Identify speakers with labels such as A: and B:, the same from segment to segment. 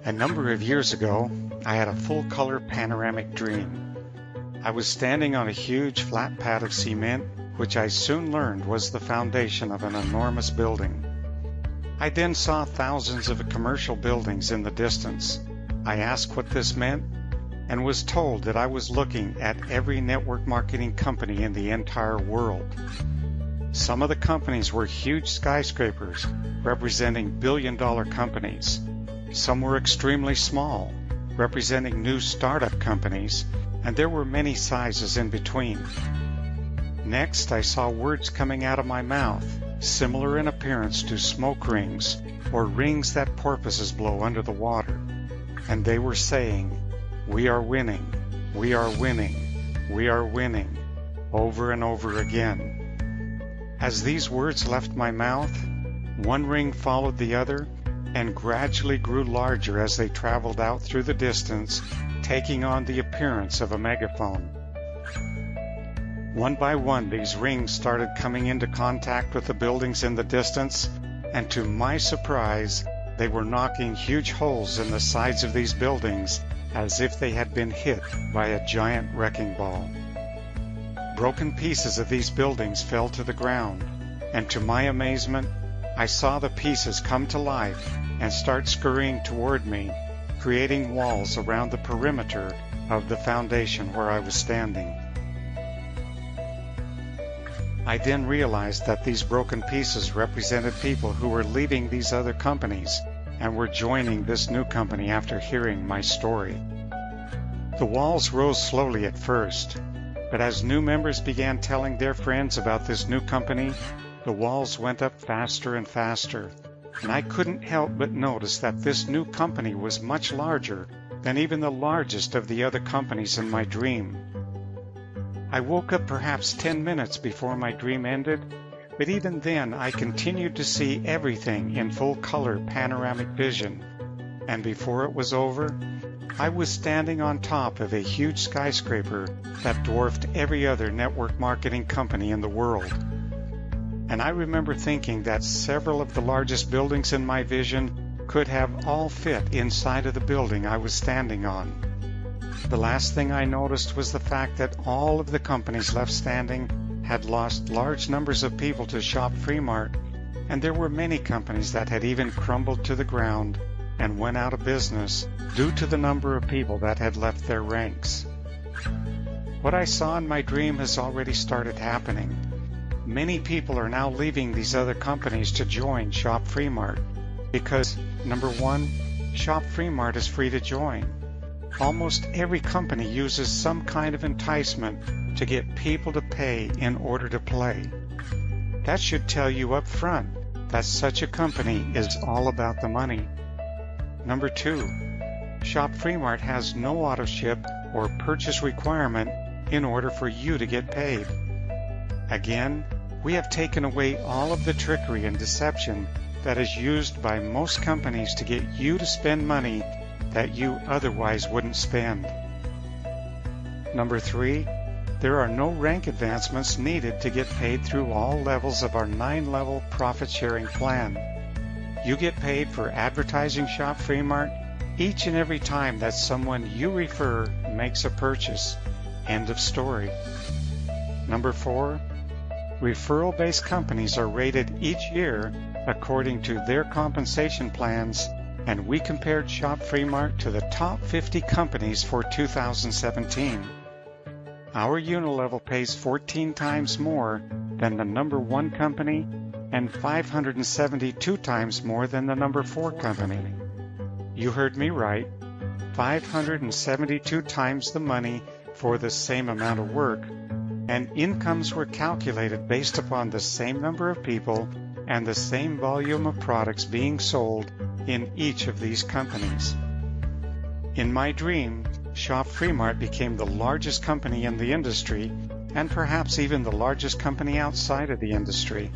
A: A number of years ago, I had a full-color panoramic dream. I was standing on a huge flat pad of cement, which I soon learned was the foundation of an enormous building. I then saw thousands of commercial buildings in the distance. I asked what this meant and was told that I was looking at every network marketing company in the entire world. Some of the companies were huge skyscrapers representing billion-dollar companies. Some were extremely small, representing new startup companies, and there were many sizes in between. Next, I saw words coming out of my mouth, similar in appearance to smoke rings, or rings that porpoises blow under the water. And they were saying, "We are winning, we are winning, we are winning," over and over again. As these words left my mouth, one ring followed the other, and gradually grew larger as they traveled out through the distance, taking on the appearance of a megaphone. One by one, these rings started coming into contact with the buildings in the distance, and to my surprise, they were knocking huge holes in the sides of these buildings as if they had been hit by a giant wrecking ball. Broken pieces of these buildings fell to the ground, and to my amazement, I saw the pieces come to life and start scurrying toward me, creating walls around the perimeter of the foundation where I was standing. I then realized that these broken pieces represented people who were leaving these other companies and were joining this new company after hearing my story. The walls rose slowly at first, but as new members began telling their friends about this new company, the walls went up faster and faster, and I couldn't help but notice that this new company was much larger than even the largest of the other companies in my dream. I woke up perhaps 10 minutes before my dream ended, but even then I continued to see everything in full-color panoramic vision, and before it was over, I was standing on top of a huge skyscraper that dwarfed every other network marketing company in the world. And I remember thinking that several of the largest buildings in my vision could have all fit inside of the building I was standing on. The last thing I noticed was the fact that all of the companies left standing had lost large numbers of people to shop Mart, and there were many companies that had even crumbled to the ground and went out of business due to the number of people that had left their ranks. What I saw in my dream has already started happening. Many people are now leaving these other companies to join Shop Mart because, number one, Shop Mart is free to join. Almost every company uses some kind of enticement to get people to pay in order to play. That should tell you up front that such a company is all about the money. Number two, Shop Mart has no auto ship or purchase requirement in order for you to get paid. Again, we have taken away all of the trickery and deception that is used by most companies to get you to spend money that you otherwise wouldn't spend. Number 3, there are no rank advancements needed to get paid through all levels of our 9-level profit-sharing plan. You get paid for advertising Shop Free Mart each and every time that someone you refer makes a purchase. End of story. Number 4, referral-based companies are rated each year according to their compensation plans, and we compared Shop Free Mart to the top 50 companies for 2017. Our Unilevel pays 14 times more than the number 1 company and 572 times more than the number 4 company. You heard me right, 572 times the money for the same amount of work, and incomes were calculated based upon the same number of people and the same volume of products being sold in each of these companies. In my dream, Shop Free Mart became the largest company in the industry, and perhaps even the largest company outside of the industry.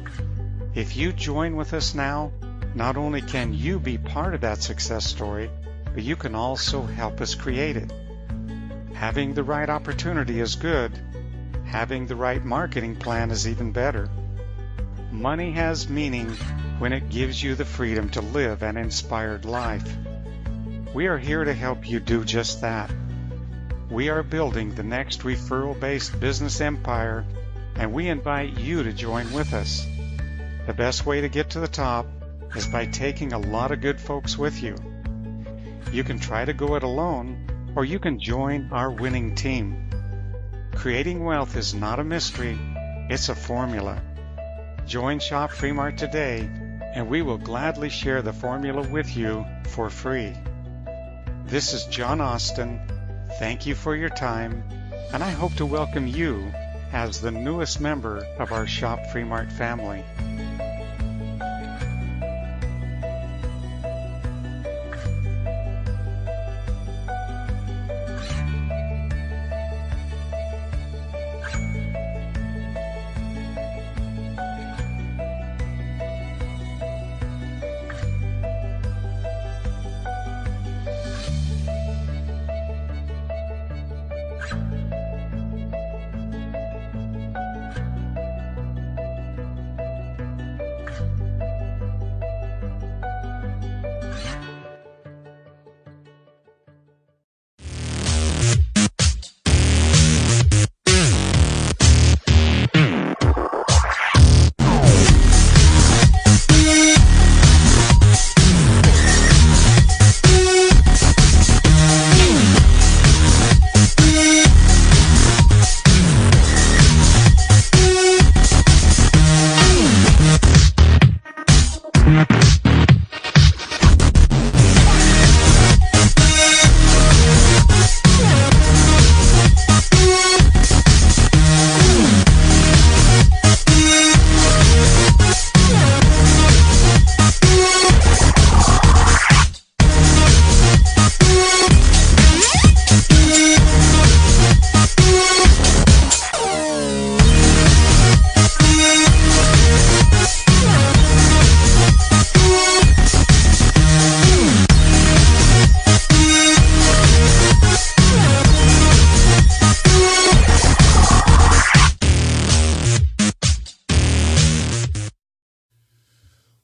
A: If you join with us now, not only can you be part of that success story, but you can also help us create it. Having the right opportunity is good. Having the right marketing plan is even better. Money has meaning when it gives you the freedom to live an inspired life. We are here to help you do just that. We are building the next referral-based business empire, and we invite you to join with us. The best way to get to the top is by taking a lot of good folks with you. You can try to go it alone, or you can join our winning team. Creating wealth is not a mystery, it's a formula. Join Shop Free Mart today, and we will gladly share the formula with you for free. This is John Austin. Thank you for your time, and I hope to welcome you as the newest member of our Shop Free Mart family.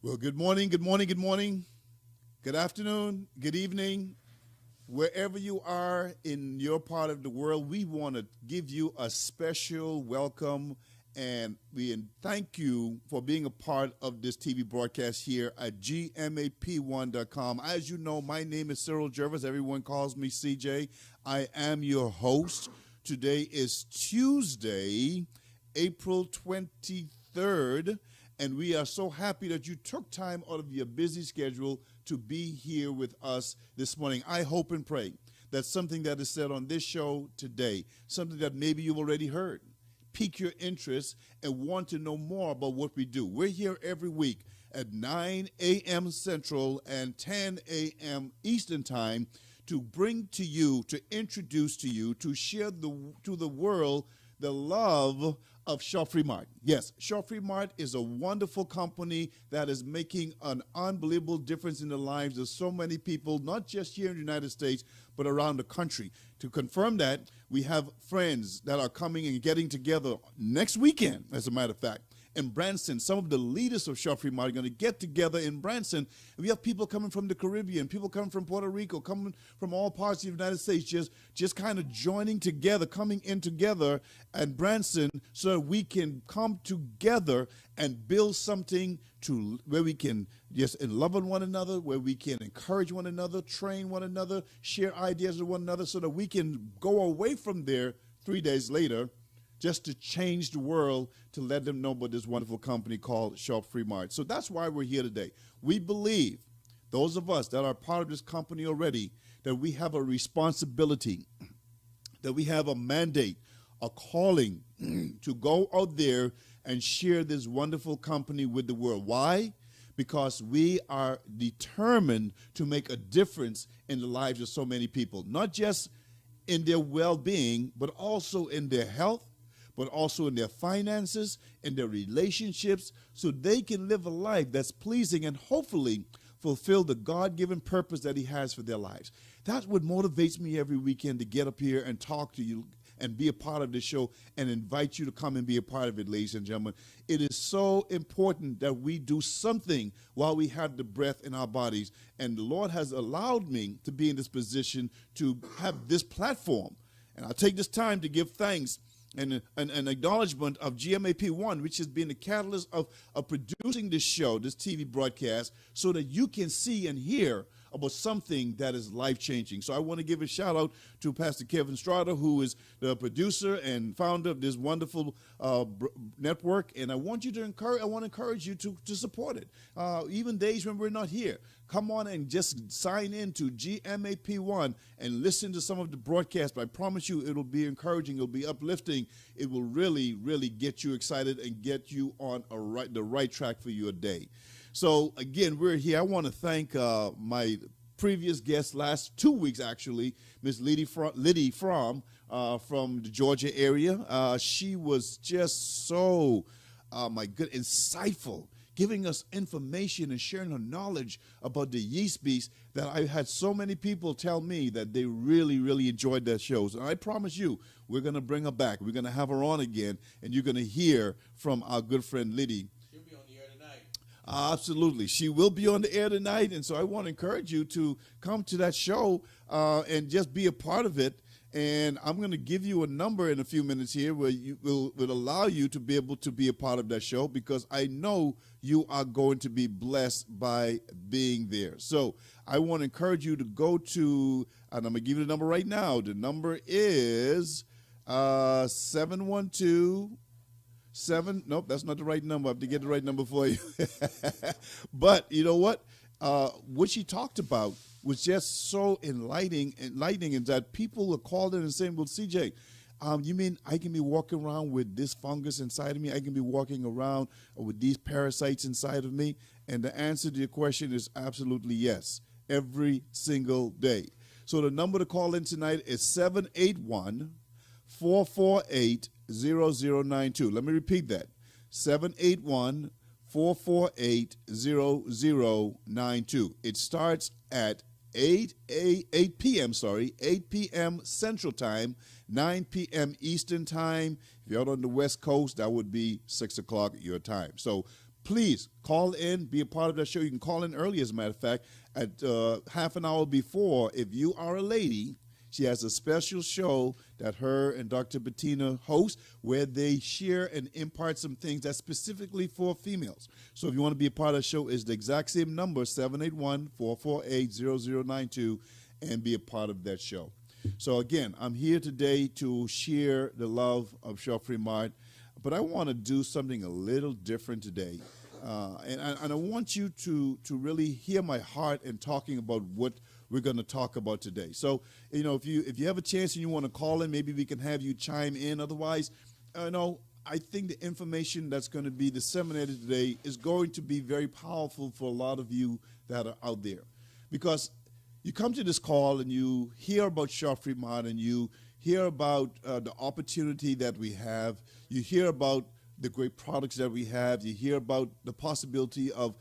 B: Well, good morning, good morning, good morning, good afternoon, good evening. Wherever you are in your part of the world, we want to give you a special welcome, and we thank you for being a part of this TV broadcast here at gmap1.com. As you know, my name is Cyril Jervis. Everyone calls me CJ. I am your host. Today is Tuesday, April 23rd. And we are so happy that you took time out of your busy schedule to be here with us this morning. I hope and pray that something that is said on this show today, something that maybe you've already heard, pique your interest and want to know more about what we do. We're here every week at 9 a.m. Central and 10 a.m. Eastern Time to bring to you, to introduce to you, to share to the world the love of Shop Mart. Yes, Shop Mart is a wonderful company that is making an unbelievable difference in the lives of so many people, not just here in the United States, but around the country. To confirm that, we have friends that are coming and getting together next weekend, as a matter of fact. In Branson, some of the leaders of Shop Mart are going to get together in Branson. We have people coming from the Caribbean, people coming from Puerto Rico, coming from all parts of the United States, just kind of joining together, coming in together at Branson so that we can come together and build something to where we can just love on one another, where we can encourage one another, train one another, share ideas with one another so that we can go away from there 3 days later just to change the world, to let them know about this wonderful company called Shop Mart. So that's why we're here today. We believe, those of us that are part of this company already, that we have a responsibility, that we have a mandate, a calling to go out there and share this wonderful company with the world. Why? Because we are determined to make a difference in the lives of so many people, not just in their well-being, but also in their health, but also in their finances, in their relationships, so they can live a life that's pleasing and hopefully fulfill the God-given purpose that he has for their lives. That's what motivates me every weekend to get up here and talk to you and be a part of this show and invite you to come and be a part of it, ladies and gentlemen. It is so important that we do something while we have the breath in our bodies. And the Lord has allowed me to be in this position to have this platform. And I'll take this time to give thanks and an acknowledgement of GMAP1, which has been the catalyst of producing this show, this TV broadcast, so that you can see and hear about something that is life-changing. So I want to give a shout-out to Pastor Kevin Strada, who is the producer and founder of this wonderful network, and I want to encourage you to support it. Even days when we're not here, come on and just sign in to GMAP1 and listen to some of the broadcasts. But I promise you it'll be encouraging, it'll be uplifting, it will really, really get you excited and get you on the right track for your day. So, again, we're here. I want to thank my previous guest last 2 weeks, actually, Miss Liddy Fromm from the Georgia area. She was just so, insightful, giving us information and sharing her knowledge about the yeast beast that I had so many people tell me that they really, really enjoyed that shows. And I promise you, we're going to bring her back. We're going to have her on again, and you're going to hear from our good friend Liddy. Absolutely. She will be on the air tonight, and so I want to encourage you to come to that show and just be a part of it. And I'm going to give you a number in a few minutes here where you will allow you to be able to be a part of that show, because I know you are going to be blessed by being there. So I want to encourage you to go to, and I'm going to give you the number right now. The number is 712 nope, that's not the right number. I have to get the right number for you. But you know what? What she talked about was just so enlightening, and that people are calling and saying, well, CJ, you mean I can be walking around with this fungus inside of me? I can be walking around with these parasites inside of me? And the answer to your question is absolutely yes, every single day. So the number to call in tonight is 781-448-0092. Let me repeat that. 781-448-0092. It starts at 8 p.m. Central Time, 9 p.m. Eastern Time. If you're out on the West Coast, that would be 6 o'clock your time. So please call in, be a part of that show. You can call in early, as a matter of fact, at half an hour before. If you are a lady, she has a special show that her and Dr. Bettina host where they share and impart some things that's specifically for females. So if you want to be a part of the show, it's the exact same number, 781-448-0092, and be a part of that show. So again, I'm here today to share the love of Shop Mart, but I want to do something a little different today. And I want you to really hear my heart in talking about what we're going to talk about today. So, you know, if you have a chance and you want to call in, maybe we can have you chime in. Otherwise, I think the information that's going to be disseminated today is going to be very powerful for a lot of you that are out there. Because You come to this call and you hear about Joffrey Mart and you hear about the opportunity that we have. You hear about the great products that we have. You hear about the possibility of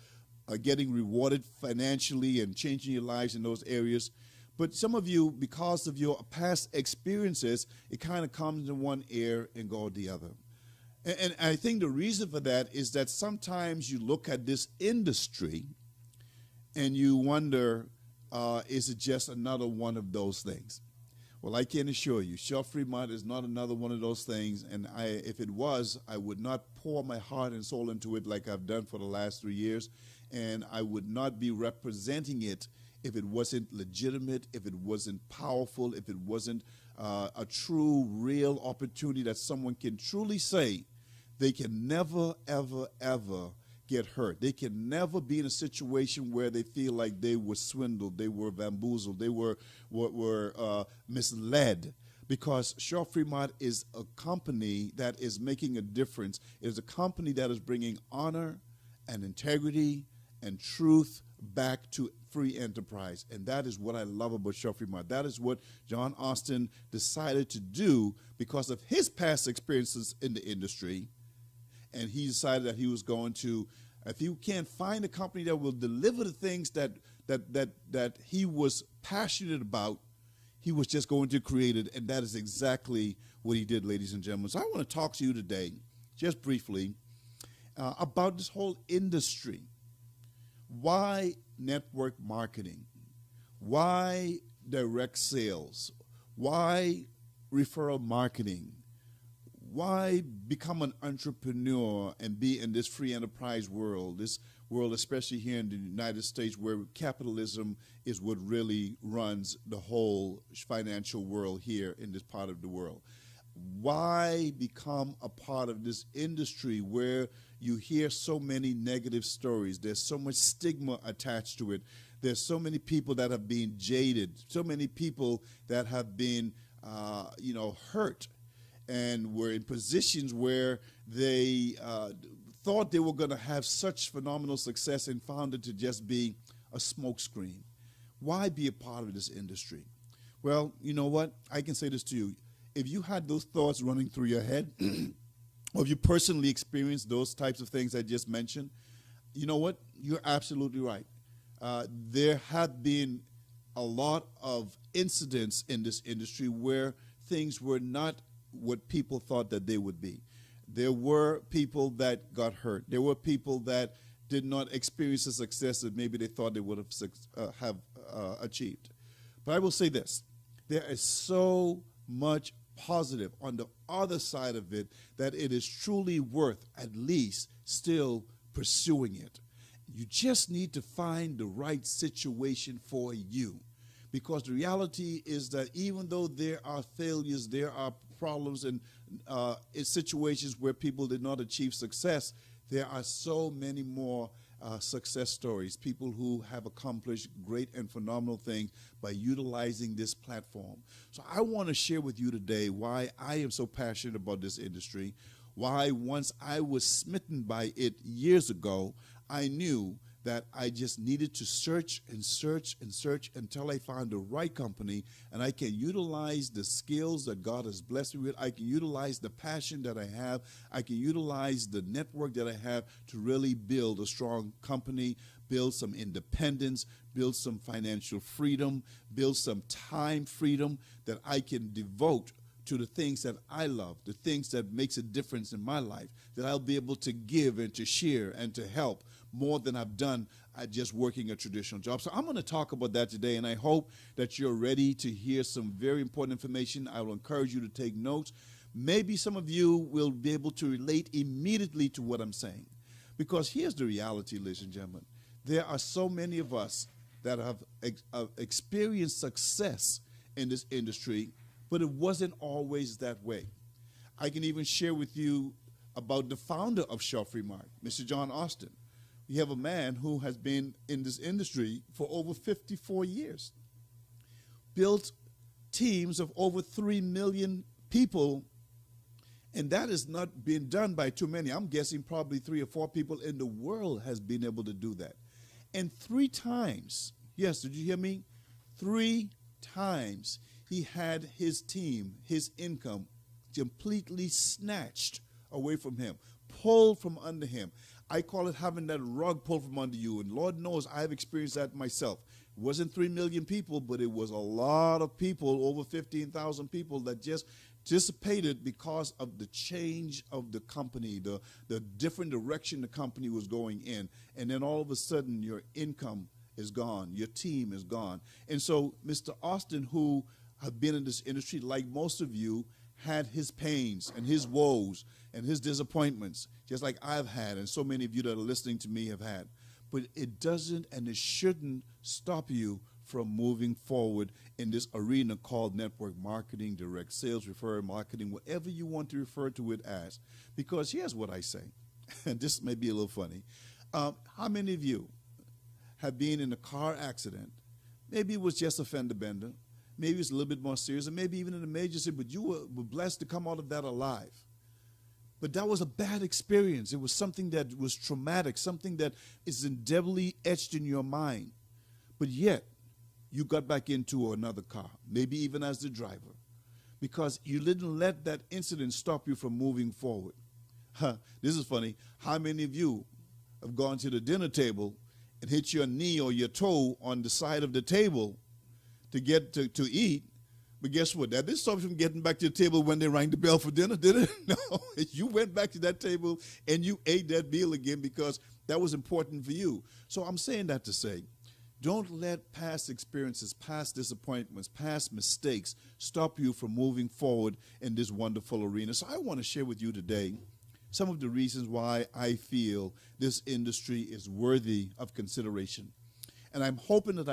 B: getting rewarded financially and changing your lives in those areas. But some of you, because of your past experiences, it kind of comes in one ear and goes the other. And I think the reason for that is that sometimes you look at this industry and you wonder, is it just another one of those things? Well, I can assure you, Joffrey Mart is not another one of those things. And if it was, I would not pour my heart and soul into it like I've done for the last 3 years. And I would not be representing it if it wasn't legitimate, if it wasn't powerful, if it wasn't a true, real opportunity that someone can truly say they can never, ever, ever get hurt. They can never be in a situation where they feel like they were swindled, they were bamboozled, they were misled. Because Joffrey Mart is a company that is making a difference. It is a company that is bringing honor and integrity and truth back to free enterprise. And that is what I love about Joffrey Mart. That is what John Austin decided to do because of his past experiences in the industry. And he decided that he was going to, if he can't find a company that will deliver the things that he was passionate about, he was just going to create it. And that is exactly what he did, ladies and gentlemen. So I want to talk to you today, just briefly, about this whole industry. Why network marketing? Why direct sales? Why referral marketing? Why become an entrepreneur and be in this free enterprise world, this world, especially here in the United States, where capitalism is what really runs the whole financial world here in this part of the world? Why become a part of this industry where you hear so many negative stories? There's so much stigma attached to it. There's so many people that have been jaded, so many people that have been, hurt, and were in positions where they thought they were going to have such phenomenal success and found it to just be a smokescreen. Why be a part of this industry? Well, you know what? I can say this to you. If you had those thoughts running through your head, or if you personally experienced those types of things I just mentioned, you know what? You're absolutely right. There have been a lot of incidents in this industry where things were not what people thought that they would be. There were people that got hurt. There were people that did not experience the success that maybe they thought they would have achieved. But I will say this. There is so much positive on the other side of it that it is truly worth at least still pursuing it. You just need to find the right situation for you. Because the reality is that even though there are failures, there are problems and in situations where people did not achieve success, there are so many more success stories, people who have accomplished great and phenomenal things by utilizing this platform. So I want to share with you today why I am so passionate about this industry, why once I was smitten by it years ago, I knew that I just needed to search and search and search until I found the right company, and I can utilize the skills that God has blessed me with. I can utilize the passion that I have. I can utilize the network that I have to really build a strong company, build some independence, build some financial freedom, build some time freedom that I can devote to the things that I love, the things that makes a difference in my life, that I'll be able to give and to share and to help more than I've done at just working a traditional job. So I'm going to talk about that today, and I hope that you're ready to hear some very important information. I will encourage you to take notes. Maybe some of you will be able to relate immediately to what I'm saying. Because here's the reality, ladies and gentlemen. There are so many of us that have experienced success in this industry, but it wasn't always that way. I can even share with you about the founder of Joffrey Mart, Mr. John Austin. We have a man who has been in this industry for over 54 years, built teams of over 3 million people, and that has not been done by too many. I'm guessing probably 3 or 4 people in the world has been able to do that. And 3 times, yes, did you hear me? 3 times he had his team, his income, completely snatched away from him, pulled from under him. I call it having that rug pulled from under you. And Lord knows I've experienced that myself. It wasn't 3 million people, but it was a lot of people, over 15,000 people that just dissipated because of the change of the company, the different direction the company was going in. And then all of a sudden your income is gone, your team is gone. And so Mr. Austin, who have been in this industry like most of you, had his pains and his woes and his disappointments, just like I've had and so many of you that are listening to me have had. But it doesn't and it shouldn't stop you from moving forward in this arena called network marketing, direct sales, referral marketing, whatever you want to refer to it as. Because here's what I say, and this may be a little funny. How many of you have been in a car accident? Maybe it was just a fender bender. Maybe it's a little bit more serious, or maybe even in a major city, but you were blessed to come out of that alive. But that was a bad experience. It was something that was traumatic, something that is indelibly etched in your mind. But yet, you got back into another car, maybe even as the driver, because you didn't let that incident stop you from moving forward. This is funny. How many of you have gone to the dinner table and hit your knee or your toe on the side of the table to get to eat? But guess what? That didn't stop you from getting back to the table when they rang the bell for dinner, did it? No. You went back to that table and you ate that meal again because that was important for you. So I'm saying that to say, don't let past experiences, past disappointments, past mistakes stop you from moving forward in this wonderful arena. So I want to share with you today some of the reasons why I feel this industry is worthy of consideration. And I'm hoping that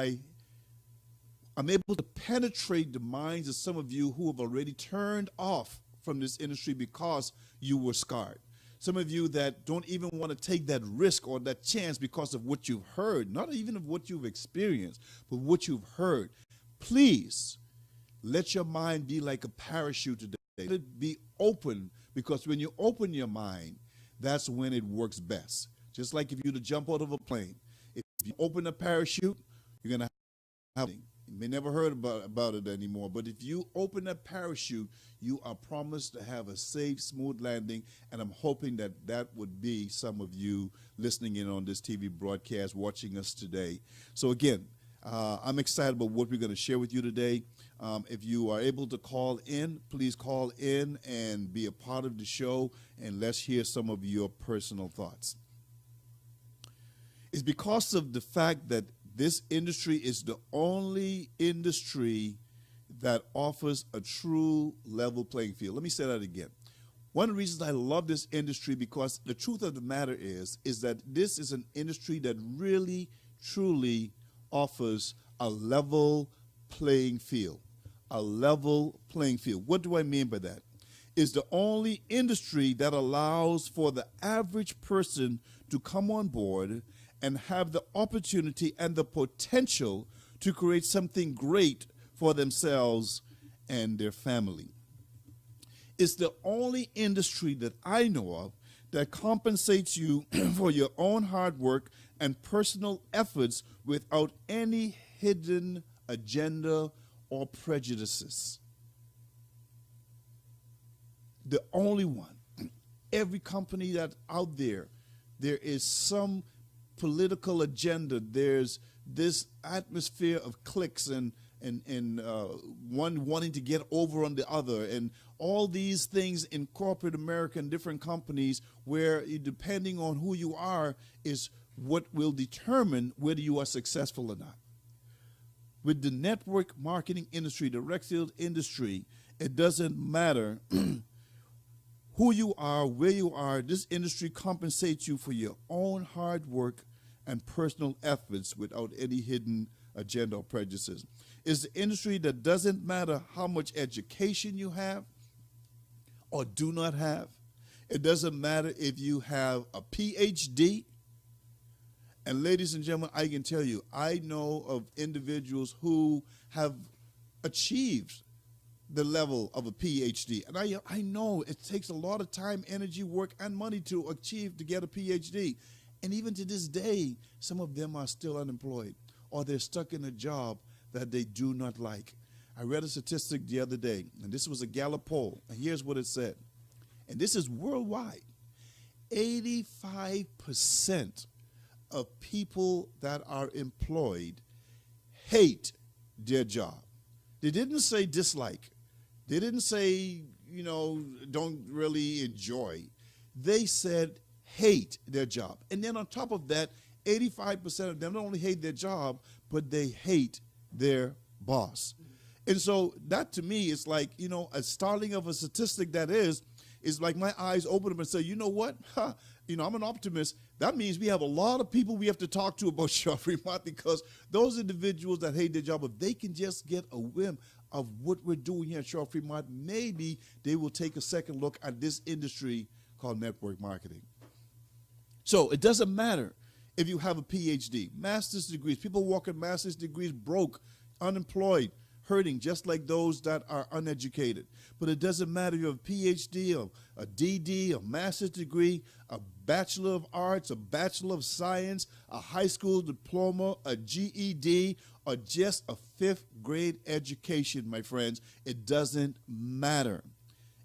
B: I'm able to penetrate the minds of some of you who have already turned off from this industry because you were scarred. Some of you that don't even want to take that risk or that chance because of what you've heard, not even of what you've experienced, but what you've heard. Please let your mind be like a parachute today. Let it be open, because when you open your mind, that's when it works best. Just like if you were to jump out of a plane. If you open a parachute, you're going to have it. You may never heard about it anymore, but if you open that parachute, you are promised to have a safe, smooth landing, and I'm hoping that that would be some of you listening in on this TV broadcast, watching us today. So again, I'm excited about what we're going to share with you today. If you are able to call in, please call in and be a part of the show, and let's hear some of your personal thoughts. It's because of the fact that this industry is the only industry that offers a true level playing field. Let me say that again. One of the reasons I love this industry, because the truth of the matter is that this is an industry that really, truly offers a level playing field. A level playing field. What do I mean by that? It's the only industry that allows for the average person to come on board and have the opportunity and the potential to create something great for themselves and their family. It's the only industry that I know of that compensates you for your own hard work and personal efforts without any hidden agenda or prejudices. The only one. Every company that's out there, there is some political agenda. There's this atmosphere of cliques and one wanting to get over on the other, and all these things in corporate America and different companies where, depending on who you are, is what will determine whether you are successful or not. With the network marketing industry, the direct sales industry, it doesn't matter who you are, where you are. This industry compensates you for your own hard work and personal efforts without any hidden agenda or prejudices. It's the industry that doesn't matter how much education you have or do not have. It doesn't matter if you have a PhD. And ladies and gentlemen, I can tell you, I know of individuals who have achieved the level of a PhD. And I know it takes a lot of time, energy, work, and money to get a PhD. And even to this day, some of them are still unemployed, or they're stuck in a job that they do not like. I read a statistic the other day, and this was a Gallup poll, and here's what it said. And this is worldwide. 85% of people that are employed hate their job. They didn't say dislike. They didn't say, don't really enjoy. They said hate their job. And then on top of that, 85% of them not only hate their job, but they hate their boss. And so that to me is like, a starting of a statistic that is like my eyes open up and say, you know what? I'm an optimist. That means we have a lot of people we have to talk to about Geoffrey Mart, because those individuals that hate their job, if they can just get a whim of what we're doing here at Geoffrey Mart, maybe they will take a second look at this industry called network marketing. So it doesn't matter if you have a PhD, master's degrees. People walking master's degrees broke, unemployed, hurting, just like those that are uneducated. But it doesn't matter if you have a PhD, a DD, a master's degree, a Bachelor of Arts, a Bachelor of Science, a high school diploma, a GED, or just a 5th grade education, my friends. It doesn't matter.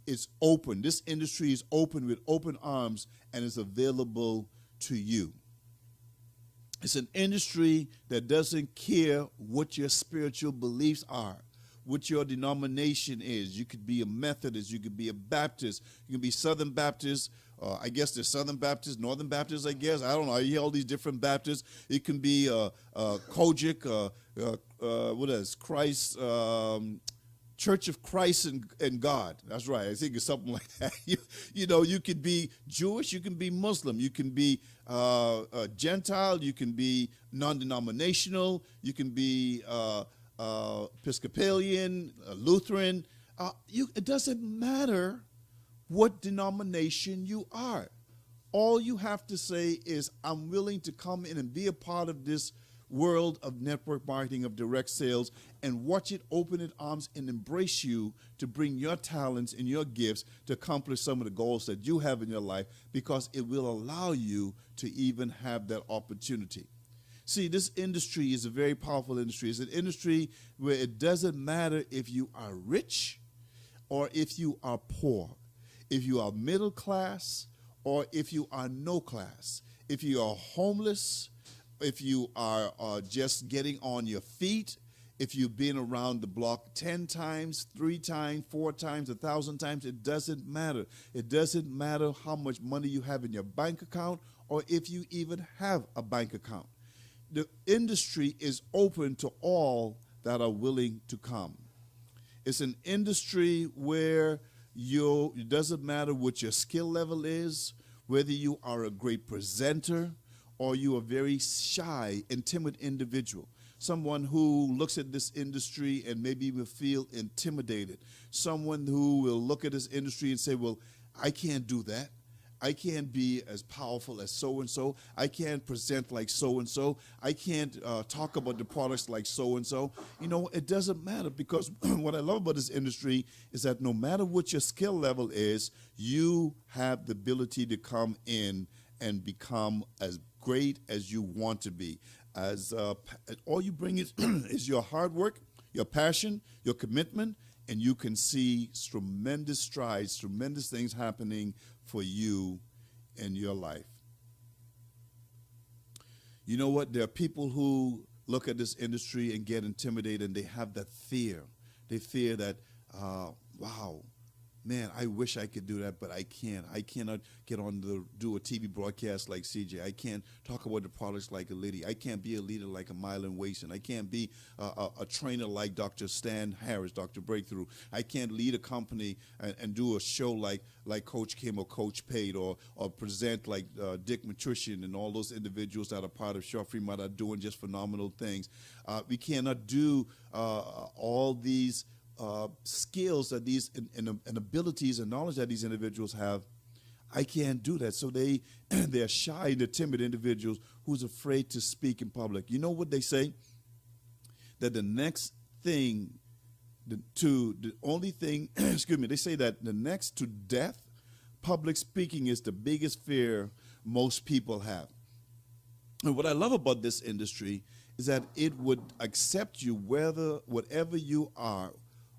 B: It's open. This industry is open with open arms, and it's available to you. It's an industry that doesn't care what your spiritual beliefs are, what your denomination is. You could be a Methodist, you could be a Baptist, you can be Southern Baptist. I guess there's Southern Baptist, Northern Baptist, I guess. I don't know. I hear all these different Baptists. It can be Kojic, what is Christ, Church of Christ and God. That's right. I think it's something like that. You could be Jewish, you can be Muslim, you can be Gentile, you can be non-denominational, you can be Episcopalian, Lutheran. It doesn't matter what denomination you are. All you have to say is, I'm willing to come in and be a part of this world of network marketing, of direct sales, and watch it open its arms and embrace you to bring your talents and your gifts to accomplish some of the goals that you have in your life, because it will allow you to even have that opportunity. See, this industry is a very powerful industry. It's an industry where it doesn't matter if you are rich or if you are poor, if you are middle class or if you are no class, if you are homeless, if you are just getting on your feet, if you've been around the block 10 times, 3 times, 4 times, 1,000 times, it doesn't matter. It doesn't matter how much money you have in your bank account or if you even have a bank account. The industry is open to all that are willing to come. It's an industry where it doesn't matter what your skill level is, whether you are a great presenter or you are a very shy and timid individual, someone who looks at this industry and maybe will feel intimidated, someone who will look at this industry and say, well, I can't do that. I can't be as powerful as so-and-so. I can't present like so-and-so. I can't talk about the products like so-and-so. It doesn't matter, because what I love about this industry is that no matter what your skill level is, you have the ability to come in and become as great as you want to be. All you bring is your hard work, your passion, your commitment, and you can see tremendous strides, tremendous things happening for you in your life. You know what? There are people who look at this industry and get intimidated, and they have that fear. They fear that, wow, man, I wish I could do that, but I can't. I cannot get on do a TV broadcast like CJ. I can't talk about the products like a lady. I can't be a leader like a Mylan Wason. I can't be a trainer like Dr. Stan Harris, Dr. Breakthrough. I can't lead a company and do a show like Coach Kim or Coach Pate, or present like Dick Matrician and all those individuals that are part of Geoffrey Mart are doing just phenomenal things. We cannot do all these skills that these and abilities and knowledge that these individuals have. I can't do that. So they're shy and they're timid individuals who's afraid to speak in public. You know what they say? That the next thing they say that the next to death, public speaking is the biggest fear most people have. And what I love about this industry is that it would accept you whatever you are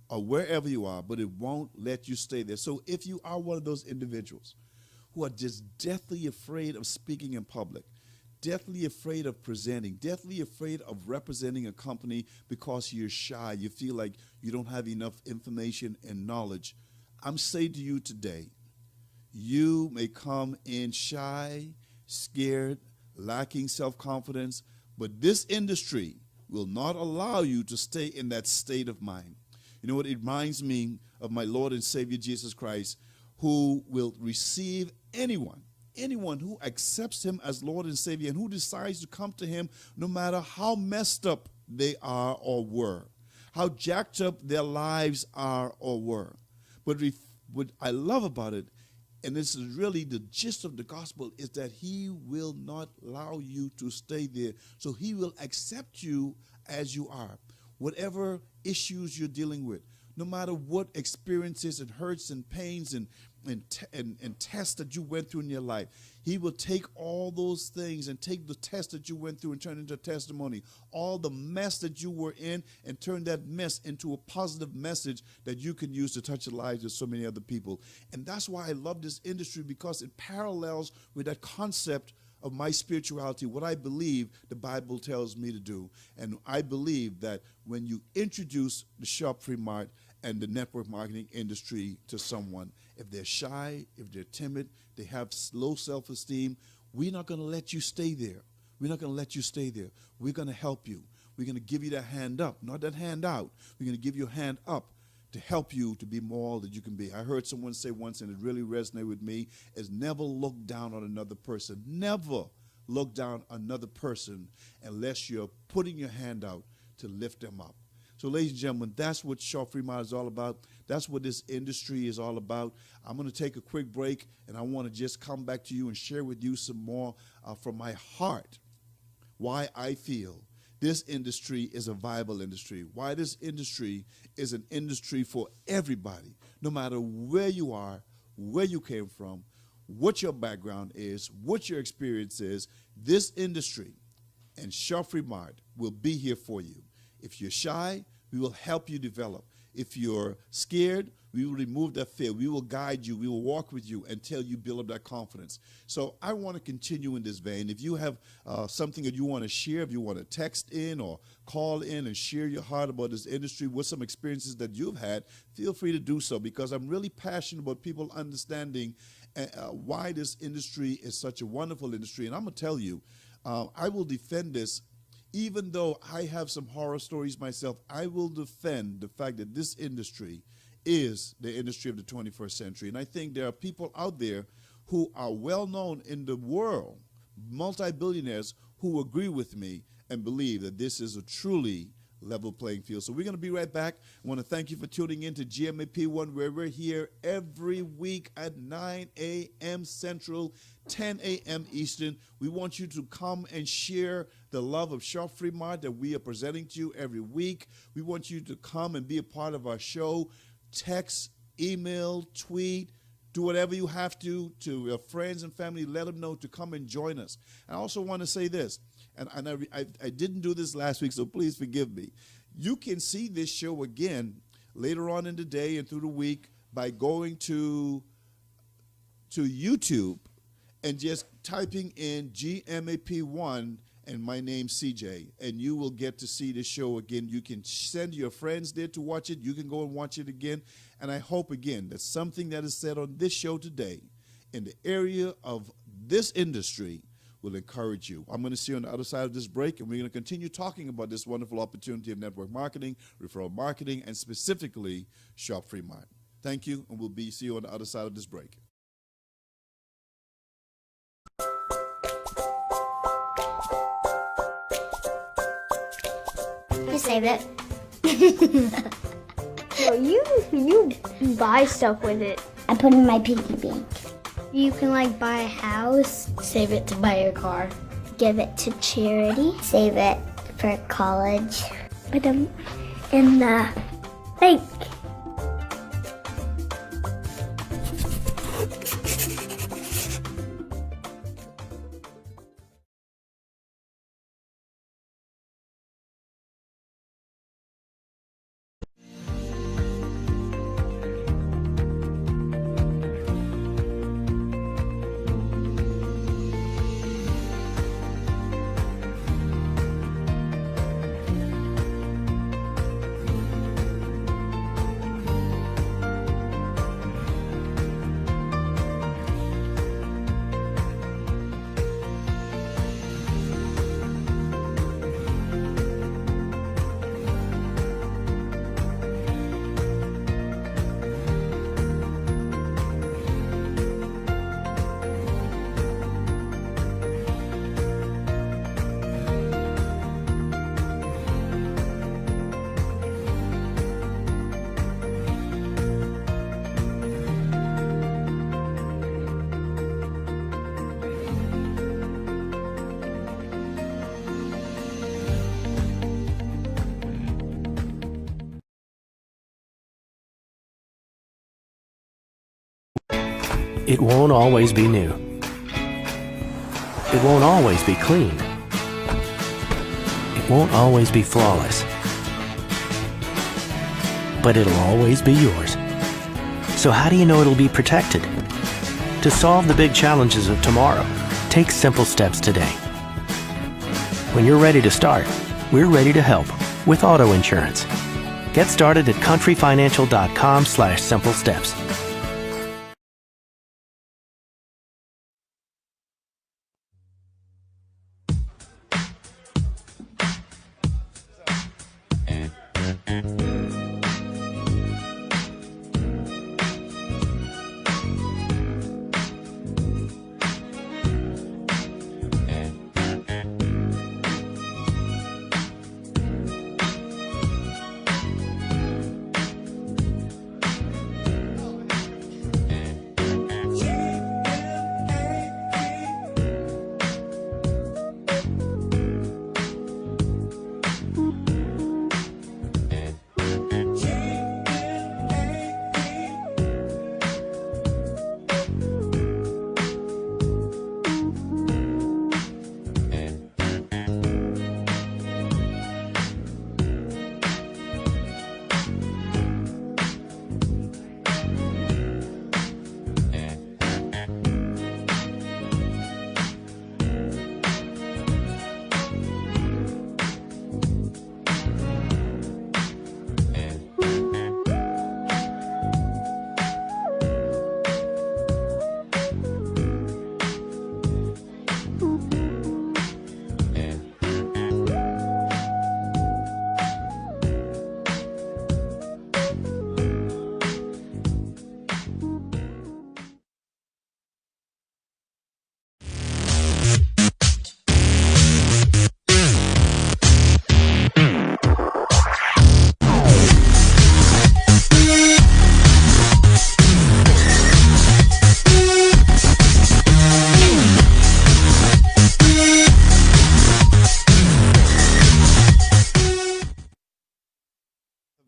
B: or wherever you are, but it won't let you stay there. So if you are one of those individuals who are just deathly afraid of speaking in public, deathly afraid of presenting, deathly afraid of representing a company because you're shy, you feel like you don't have enough information and knowledge, I'm saying to you today, you may come in shy, scared, lacking self-confidence, but this industry will not allow you to stay in that state of mind. You know what? It reminds me of my Lord and Savior Jesus Christ, who will receive anyone who accepts him as Lord and Savior and who decides to come to him no matter how messed up they are or were, how jacked up their lives are or were. But what I love about it, and this is really the gist of the gospel, is that he will not allow you to stay there. So he will accept you as you are. Whatever issues you're dealing with, no matter what experiences and hurts and pains and tests that you went through in your life, he will take all those things and take the test that you went through and turn into testimony. All the mess that you were in and turn that mess into a positive message that you can use to touch the lives of so many other people. And that's why I love this industry, because it parallels with that concept of my spirituality, what I believe the Bible tells me to do. And I believe that when you introduce the Shop Free Mart and the network marketing industry to someone, if they're shy, if they're timid, they have low self-esteem, we're not going to let you stay there. We're not going to let you stay there. We're going to help you. We're going to give you that hand up, not that hand out. We're going to give you a hand up to help you to be more that you can be. I heard someone say once, and it really resonated with me, is never look down on another person. Never look down on another person unless you're putting your hand out to lift them up. So, ladies and gentlemen, that's what Shop Free Mart is all about. That's what this industry is all about. I'm going to take a quick break, and I want to just come back to you and share with you some more from my heart why I feel this industry is a viable industry, why this industry is an industry for everybody, no matter where you are, where you came from, what your background is, what your experience is. This industry and Shop Free Mart will be here for you. If you're shy, we will help you develop. If you're scared, we will remove that fear. We will guide you. We will walk with you until you build up that confidence. So I want to continue in this vein. If you have something that you want to share, if you want to text in or call in and share your heart about this industry with some experiences that you've had, feel free to do so, because I'm really passionate about people understanding why this industry is such a wonderful industry. And I'm going to tell you, I will defend this. Even though I have some horror stories myself, I will defend the fact that this industry is the industry of the 21st century. And I think there are people out there who are well known in the world, multi-billionaires, who agree with me and believe that this is a truly level playing field. So we're going to be right back. I want to thank you for tuning in to GMAP1, where we're here every week at 9 a.m. Central, 10 a.m. Eastern. We want you to come and share the love of Shop Free Mart that we are presenting to you every week. We want you to come and be a part of our show. Text, email, tweet, do whatever you have to your friends and family. Let them know to come and join us. I also want to say this, and I didn't do this last week, so please forgive me. You can see this show again later on in the day and through the week by going to YouTube and just typing in GMAP1 and my name CJ, and you will get to see the show again. You can send your friends there to watch it. You can go and watch it again. And I hope, again, that something that is said on this show today in the area of this industry will encourage you. I'm going to see you on the other side of this break, and we're going to continue talking about this wonderful opportunity of network marketing, referral marketing, and specifically Shop Free Mart. Thank you, and we'll see you on the other side of this break.
C: You save it.
D: Well, you buy stuff with it.
C: I put it in my piggy bank.
D: You can like buy a house,
C: Save it to buy your car. Give it to charity. Save it for college. Put them in the bank.
E: It won't always be new. It won't always be clean. It won't always be flawless. But it'll always be yours. So how do you know it'll be protected? To solve the big challenges of tomorrow, take simple steps today. When you're ready to start, we're ready to help with auto insurance. Get started at countryfinancial.com/simple steps.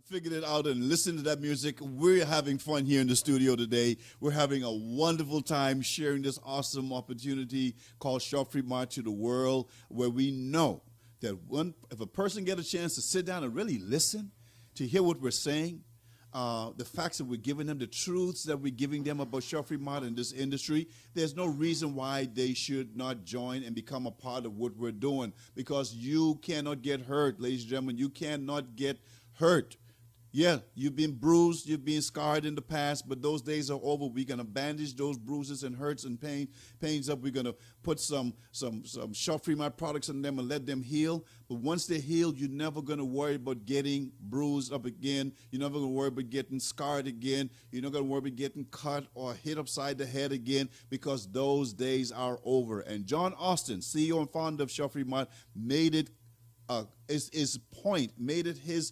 B: Figured it out and listened to that music. We're having fun here in the studio today. We're having a wonderful time sharing this awesome opportunity called Shopping Mart to the world, where we know that if a person get a chance to sit down and really listen to hear what we're saying, the facts that we're giving them, the truths that we're giving them about Shopping Mart in this industry, there's no reason why they should not join and become a part of what we're doing, because you cannot get hurt, ladies and gentlemen. You cannot get hurt. Yeah, you've been bruised, you've been scarred in the past, but those days are over. We're going to bandage those bruises and hurts and pains up. We're going to put some Shopping Mart products on them and let them heal. But once they're healed, you're never going to worry about getting bruised up again. You're never going to worry about getting scarred again. You're not going to worry about getting cut or hit upside the head again, because those days are over. And John Austin, CEO and founder of Shopping Mart, made it his point, made it his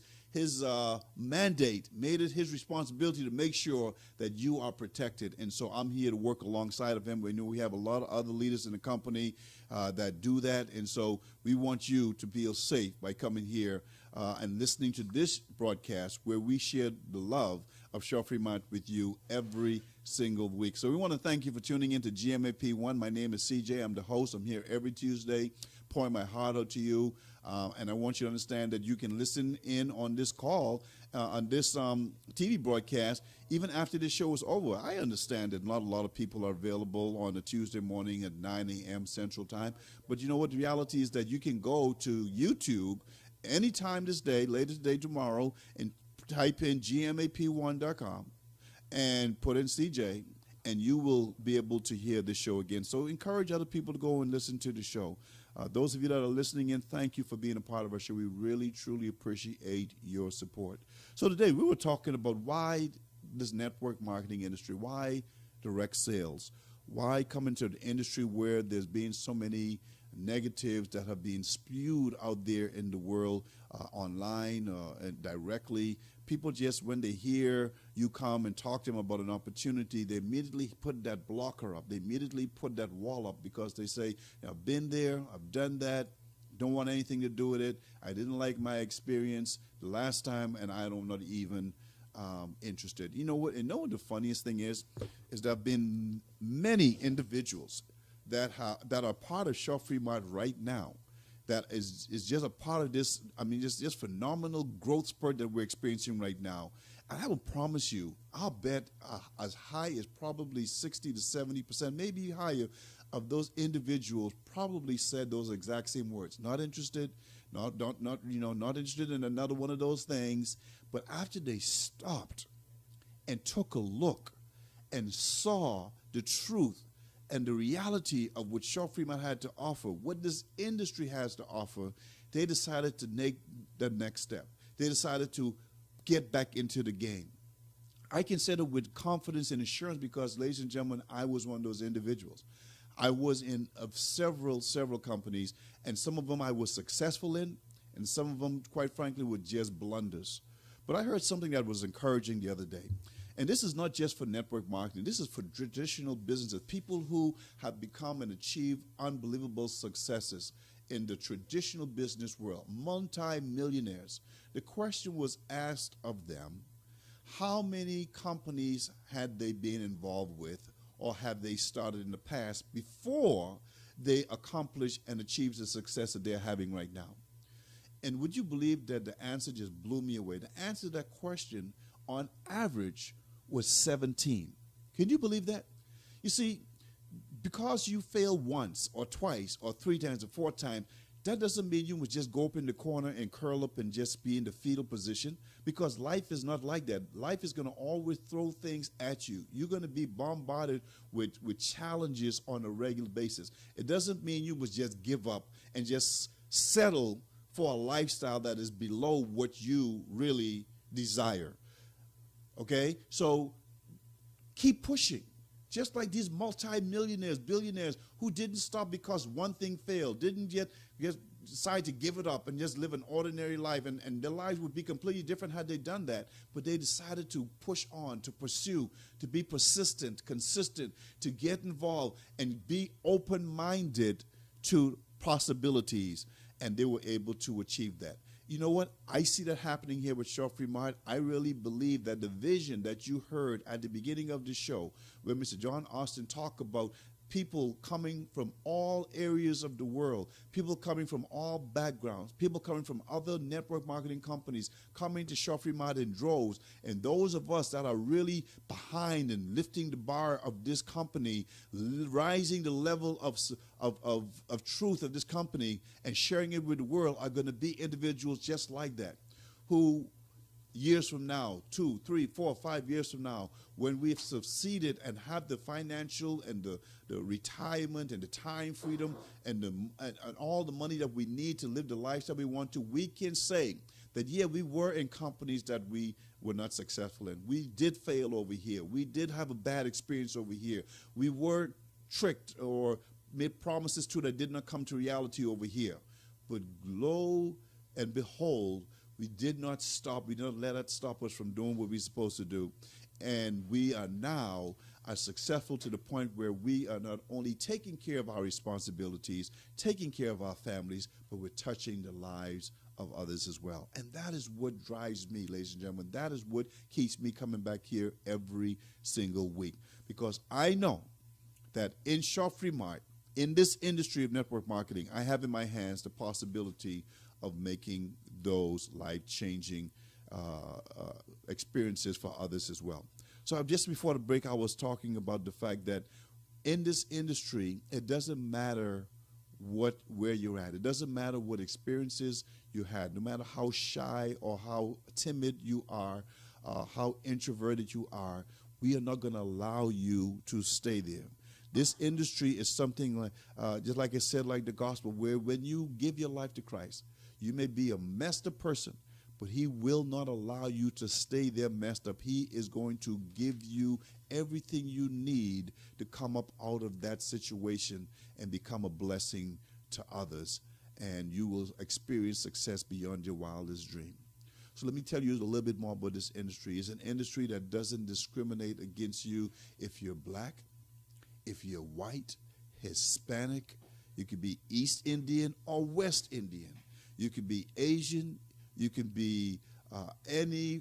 B: mandate, made it his responsibility to make sure that you are protected. And so I'm here to work alongside of him. We know we have a lot of other leaders in the company that do that. And so we want you to feel safe by coming here and listening to this broadcast, where we share the love of Shopping Mart with you every single week. So we want to thank you for tuning in to GMAP1. My name is CJ. I'm the host. I'm here every Tuesday, pouring my heart out to you. And I want you to understand that you can listen in on this call, on this TV broadcast, even after this show is over. I understand that not a lot of people are available on a Tuesday morning at 9 a.m. Central Time. But you know what? The reality is that you can go to YouTube anytime this day, later today, tomorrow, and type in gmap1.com and put in CJ, and you will be able to hear the show again. So encourage other people to go and listen to the show. Those of you that are listening in, thank you for being a part of our show. We really, truly appreciate your support. So today we were talking about why this network marketing industry, why direct sales, why come into the industry where there's been so many negatives that have been spewed out there in the world, online and directly. People just, when they hear you come and talk to them about an opportunity, they immediately put that blocker up. They immediately put that wall up, because they say, I've been there, I've done that, don't want anything to do with it. I didn't like my experience the last time, and I don't not even interested. You know what? And know what the funniest thing is there have been many individuals that are part of Shaw Free Mart right now that is just a part of this, I mean, just phenomenal growth spurt that we're experiencing right now. And I will promise you, I'll bet as high as probably 60 to 70%, maybe higher, of those individuals probably said those exact same words. Not interested, not interested in another one of those things. But after they stopped and took a look and saw the truth and the reality of what Shaw Fremont had to offer, what this industry has to offer, they decided to make the next step. They decided to get back into the game. I can say that with confidence and assurance because, ladies and gentlemen, I was one of those individuals. I was in several companies, and some of them I was successful in, and some of them, quite frankly, were just blunders. But I heard something that was encouraging the other day. And this is not just for network marketing. This is for traditional businesses, people who have become and achieved unbelievable successes in the traditional business world, multi-millionaires. The question was asked of them, how many companies had they been involved with or have they started in the past before they accomplished and achieved the success that they're having right now? And would you believe that the answer just blew me away? The answer to that question, on average, was 17. Can you believe that? You see, because you fail once or twice or 3 times or 4 times, that doesn't mean you must just go up in the corner and curl up and just be in the fetal position, because life is not like that. Life is going to always throw things at you. You're going to be bombarded with challenges on a regular basis. It doesn't mean you must just give up and just settle for a lifestyle that is below what you really desire. Okay? So keep pushing. Just like these multi-millionaires, billionaires who didn't stop because one thing failed, didn't just decide to give it up and just live an ordinary life, and their lives would be completely different had they done that. But they decided to push on, to pursue, to be persistent, consistent, to get involved and be open-minded to possibilities, and they were able to achieve that. You know what? I see that happening here with Shaw Free Mart. I really believe that the vision that you heard at the beginning of the show, where Mr. John Austin talked about people coming from all areas of the world, people coming from all backgrounds, people coming from other network marketing companies, coming to Shaw Free Mart in droves, and those of us that are really behind and lifting the bar of this company, rising the level of truth of this company and sharing it with the world, are going to be individuals just like that, who years from now, 2, 3, 4, 5 years from now, when we've succeeded and have the financial and the retirement and the time freedom and all the money that we need to live the lifestyle we want to, we can say that, yeah, we were in companies that we were not successful in. We did fail over here. We did have a bad experience over here. We were tricked or made promises to that did not come to reality over here. But lo and behold, we did not stop. We did not let that stop us from doing what we're supposed to do. And we are now successful to the point where we are not only taking care of our responsibilities, taking care of our families, but we're touching the lives of others as well. And that is what drives me, ladies and gentlemen. That is what keeps me coming back here every single week. Because I know that in Shaw Free Mart, in this industry of network marketing, I have in my hands the possibility of making those life-changing experiences for others as well. So just before the break, I was talking about the fact that in this industry, it doesn't matter where you're at. It doesn't matter what experiences you had, no matter how shy or how timid you are, how introverted you are, we are not going to allow you to stay there. This industry is something like, just like I said, like the gospel, where when you give your life to Christ, you may be a messed up person, but he will not allow you to stay there messed up. He is going to give you everything you need to come up out of that situation and become a blessing to others, and you will experience success beyond your wildest dream. So let me tell you a little bit more about this industry. It's an industry that doesn't discriminate against you if you're black, if you're white, Hispanic, you could be East Indian or West Indian. You could be Asian, you could be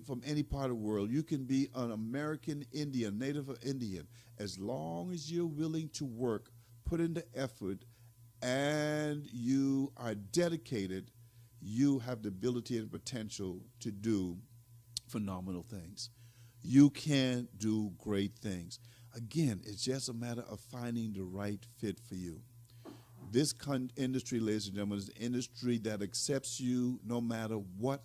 B: from any part of the world. You can be an American Indian, native Indian, as long as you're willing to work, put in the effort, and you are dedicated. You have the ability and potential to do phenomenal things. You can do great things. Again, it's just a matter of finding the right fit for you. This industry, ladies and gentlemen, is an industry that accepts you no matter what.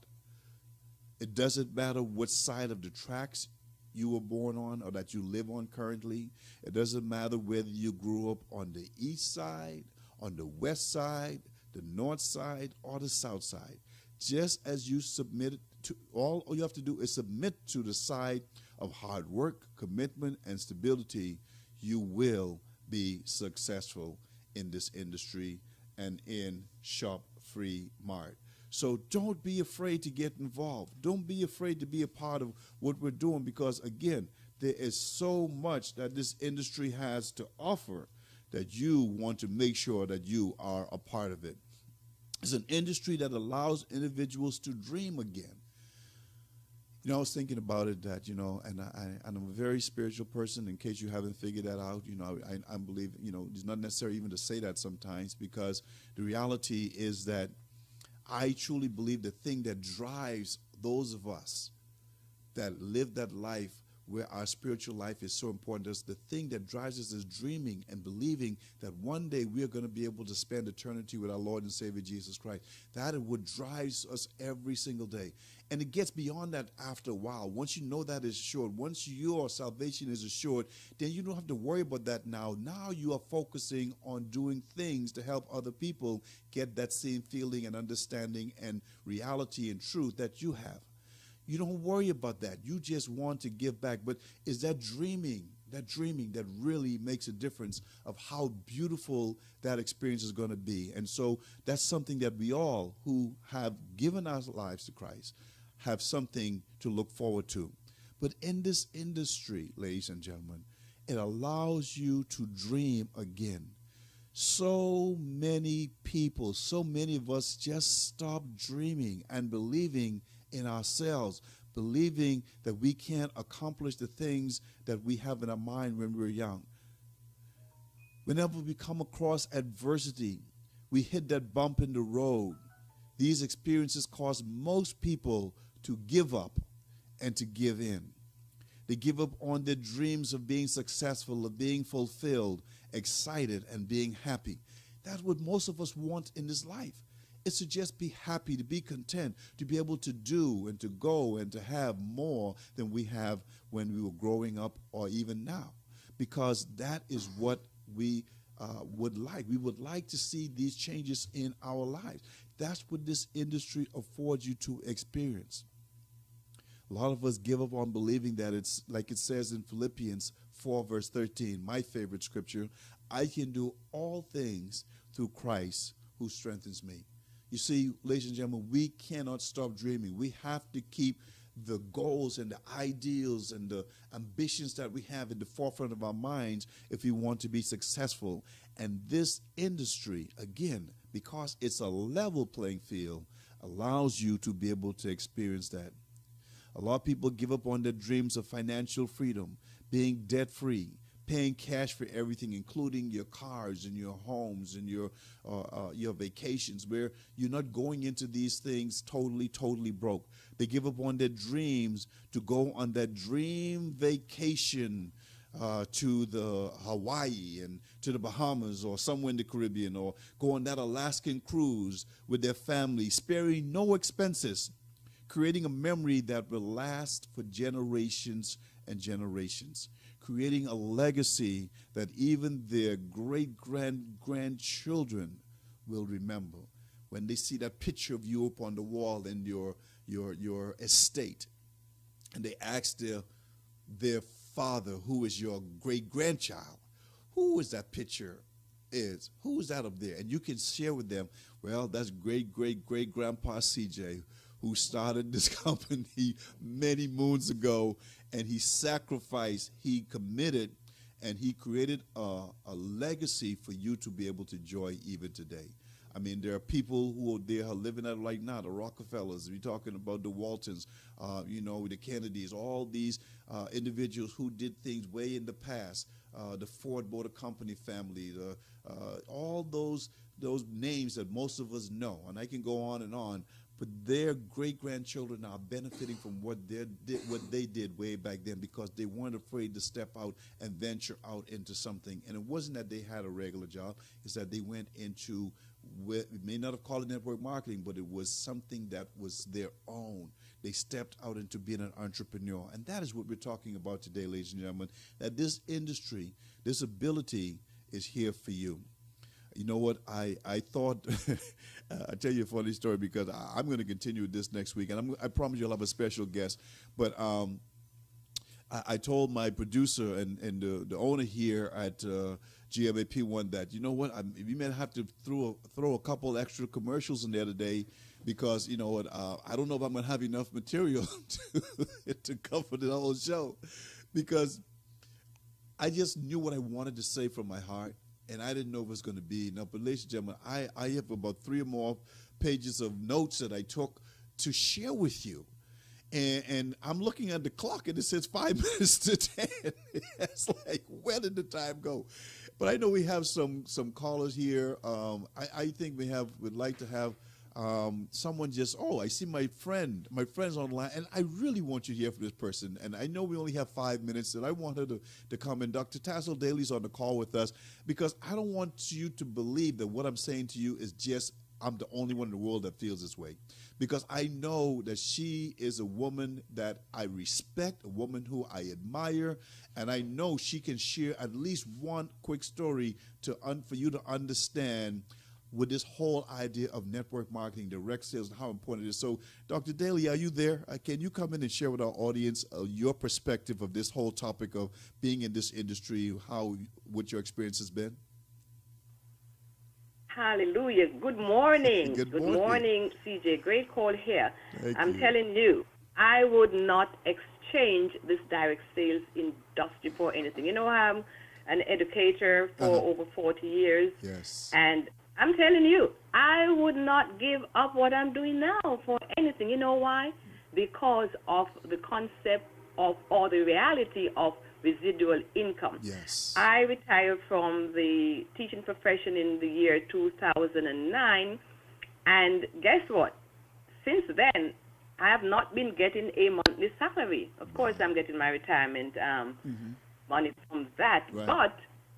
B: It doesn't matter what side of the tracks you were born on or that you live on currently. It doesn't matter whether you grew up on the east side, on the west side, the north side, or the south side. Just as you submit to, all you have to do is submit to the side of hard work, commitment, and stability, you will be successful in this industry and in Shop Free Mart. So don't be afraid to get involved. Don't be afraid to be a part of what we're doing, because, again, there is so much that this industry has to offer that you want to make sure that you are a part of it. It's an industry that allows individuals to dream again. You know, I was thinking about it that, you know, and I'm a very spiritual person, in case you haven't figured that out. You know, I believe, you know, it's not necessary even to say that sometimes, because the reality is that I truly believe the thing that drives those of us that live that life where our spiritual life is so important to us, the thing that drives us is dreaming and believing that one day we are going to be able to spend eternity with our Lord and Savior Jesus Christ. That is what drives us every single day. And it gets beyond that after a while. Once you know that is assured, once your salvation is assured, then you don't have to worry about that now. Now you are focusing on doing things to help other people get that same feeling and understanding and reality and truth that you have. You don't worry about that. You just want to give back. But it's that dreaming that really makes a difference of how beautiful that experience is going to be. And so that's something that we all who have given our lives to Christ have something to look forward to. But in this industry, ladies and gentlemen, it allows you to dream again. So many people, so many of us just stop dreaming and believing in ourselves, believing that we can't accomplish the things that we have in our mind when we're young. Whenever we come across adversity, we hit that bump in the road. These experiences cause most people to give up and to give in. They give up on their dreams of being successful, of being fulfilled, excited, and being happy. That's what most of us want in this life. It's to just be happy, to be content, to be able to do and to go and to have more than we have when we were growing up or even now. Because that is what we would like. We would like to see these changes in our lives. That's what this industry affords you to experience. A lot of us give up on believing that it's like it says in Philippians 4 verse 13, my favorite scripture, I can do all things through Christ who strengthens me. You see, ladies and gentlemen, we cannot stop dreaming. We have to keep the goals and the ideals and the ambitions that we have in the forefront of our minds if we want to be successful. And this industry, again, because it's a level playing field, allows you to be able to experience that. A lot of people give up on their dreams of financial freedom, being debt-free, paying cash for everything, including your cars and your homes and your vacations, where you're not going into these things totally broke. They give up on their dreams to go on that dream vacation to the Hawaii and to the Bahamas or somewhere in the Caribbean, or go on that Alaskan cruise with their family, sparing no expenses, creating a memory that will last for generations and generations, creating a legacy that even their great-grandchildren will remember when they see that picture of you up on the wall in your estate, and they ask their father, who is your great-grandchild, who is that picture is? Who is that up there? And you can share with them, well, that's great-great-great-grandpa CJ, who started this company many moons ago, and he sacrificed, he committed, and he created a legacy for you to be able to enjoy even today. I mean, there are people who are living out right now, the Rockefellers. We're talking about the Waltons, the Kennedys, all these individuals who did things way in the past. The Ford Motor Company family, all those names that most of us know, and I can go on and on. But their great-grandchildren are benefiting from what they did way back then, because they weren't afraid to step out and venture out into something. And it wasn't that they had a regular job; it's that they went into, we may not have called it network marketing, but it was something that was their own. They stepped out into being an entrepreneur. And that is what we're talking about today, ladies and gentlemen, that this industry, this ability is here for you. You know what? I thought, I'll tell you a funny story, because I'm going to continue this next week, and I promise you'll have a special guest. But I told my producer and the owner here at GMAP1 that, you know what, we may have to throw a couple extra commercials in there today, because, you know what, I don't know if I'm going to have enough material to cover the whole show, because I just knew what I wanted to say from my heart. And I didn't know if it was going to be enough. But ladies and gentlemen, I have about 3 or more pages of notes that I took to share with you. And I'm looking at the clock, and it says 5 minutes to 10. It's like, where did the time go? But I know we have some callers here. I think we'd like to have someone I see my friend's online, and I really want you to hear from this person. And I know we only have 5 minutes, and I want her to come in. Dr. Tassel Daly's on the call with us, because I don't want you to believe that what I'm saying to you is just I'm the only one in the world that feels this way, because I know that she is a woman that I respect, a woman who I admire, and I know she can share at least one quick story for you to understand with this whole idea of network marketing, direct sales, and how important it is. So, Dr. Daly, are you there? Can you come in and share with our audience your perspective of this whole topic of being in this industry, what your experience has been?
F: Hallelujah. Good morning.
B: Good
F: morning, CJ. Great call here. I'm
B: you.
F: telling you, I would not exchange this direct sales industry for anything. You know, I'm an educator for over 40 years.
B: Yes.
F: And I'm telling you, I would not give up what I'm doing now for anything. You know why? Because of the concept or the reality of residual income.
B: Yes.
F: I retired from the teaching profession in the year 2009, and guess what? Since then, I have not been getting a monthly salary. Of course, I'm getting my retirement money from that,
B: right.
F: But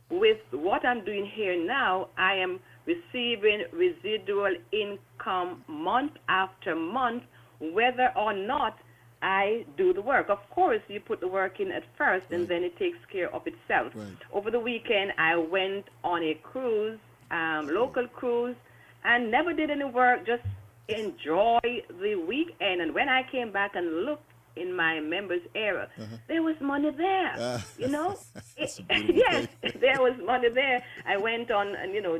F: with what I'm doing here now, I am receiving residual income month after month, whether or not I do the work. Of course, you put the work in at first, and then it takes care of itself.
B: Right.
F: Over the weekend, I went on a cruise, local cruise, and never did any work, just enjoy the weekend. And when I came back and looked in my members' area, there was money there, you know? Yes, there was money there. I went on,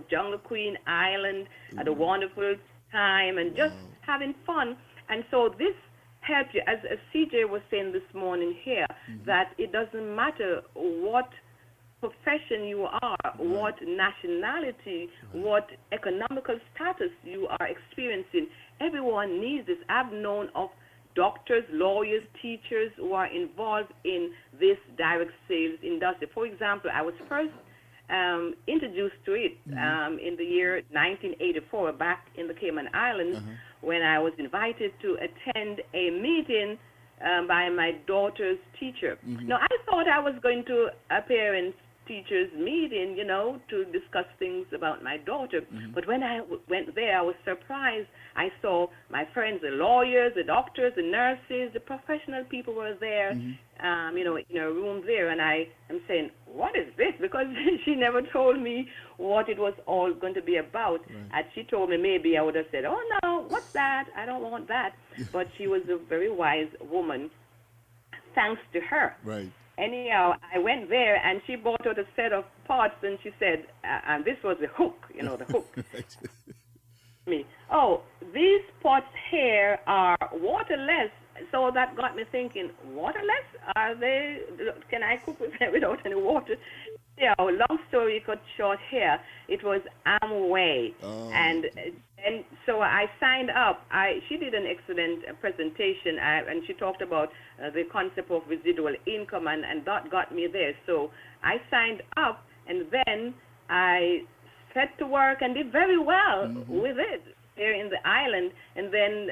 F: Jungle Queen Island, had a wonderful time, and just having fun. And so this helped you, as CJ was saying this morning here, that it doesn't matter what profession you are, what nationality, what economical status you are experiencing. Everyone needs this. I've known of doctors, lawyers, teachers who are involved in this direct sales industry. For example, I was first introduced to it in the year 1984 back in the Cayman Islands when I was invited to attend a meeting by my daughter's teacher. Now, I thought I was going to a parents-teachers meeting, to discuss things about my daughter. But when I went there, I was surprised. I saw my friends, the lawyers, the doctors, the nurses, the professional people were there, in a room there. And I am saying, what is this? Because she never told me what it was all going to be about. And she told me maybe I would have said, oh, no, what's that? I don't want that. But she was a very wise woman, thanks to her.
B: Right.
F: Anyhow, I went there, and she brought out a set of pots, and she said, and this was the hook, the hook. Me. Oh, these pots here are waterless, so that got me thinking, waterless? Are they? Can I cook with them without any water? Yeah, long story cut short here, it was Amway. And so I signed up. She did an excellent presentation, and she talked about the concept of residual income, and that got me there. So I signed up, and then I set to work and did very well with it here in the island. And then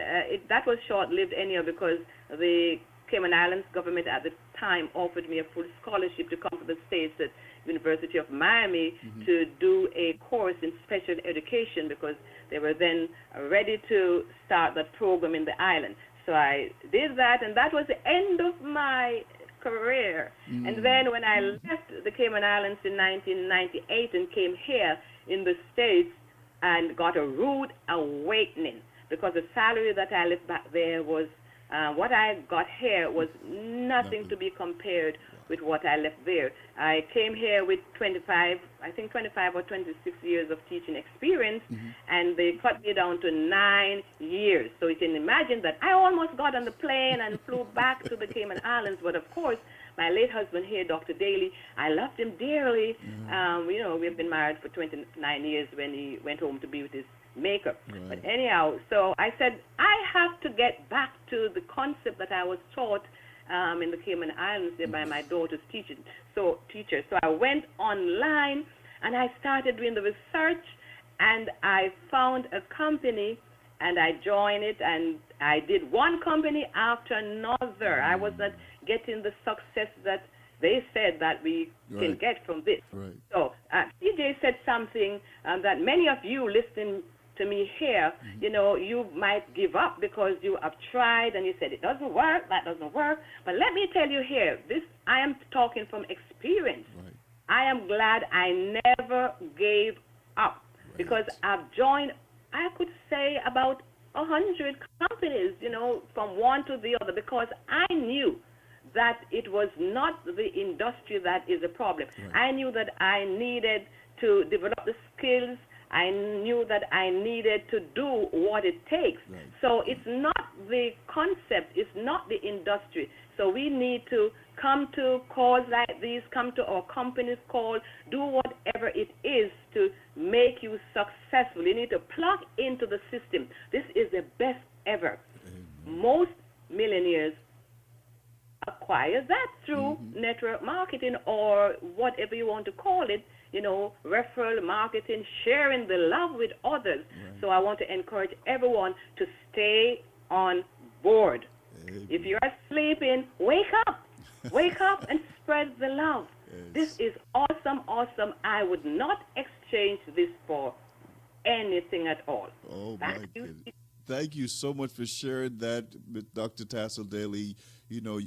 F: that was short-lived anyhow, because the Cayman Islands government at the time offered me a full scholarship to come to the States at University of Miami to do a course in special education, because they were then ready to start that program in the island. So I did that, and that was the end of my career. And then when I left the Cayman Islands in 1998 and came here in the States, and got a rude awakening, because the salary that I left back there was what I got here was nothing to be compared with what I left there. I came here with 25 or 26 years of teaching experience, and they cut me down to 9 years. So you can imagine that I almost got on the plane and flew back to the Cayman Islands, but of course, my late husband here, Dr. Daly, I loved him dearly. We've been married for 29 years when he went home to be with his maker. But anyhow, so I said, I have to get back to the concept that I was taught in the Cayman Islands there by my daughter's teacher. So I went online and I started doing the research, and I found a company and I joined it, and I did one company after another. I was not getting the success that they said that we can get from this. So CJ said something that many of you listening to me here, you might give up because you have tried and you said it doesn't work, that doesn't work. But let me tell you here, I am talking from experience. I am glad I never gave up, because I've joined, I could say, about 100 companies, from one to the other, because I knew that it was not the industry that is a problem. I knew that I needed to develop the skills. I knew that I needed to do what it takes. So it's not the concept, it's not the industry. So we need to come to calls like these, come to our company's call, do whatever it is to make you successful. You need to plug into the system. This is the best ever. Most millionaires acquire that through network marketing, or whatever you want to call it, referral marketing, sharing the love with others. So I want to encourage everyone to stay on board. If you are sleeping, wake up. Wake up and spread the love. This is awesome, awesome. I would not exchange this for anything at all.
B: Oh, my goodness. Thank you so much for sharing that with Dr. Tassel Daly.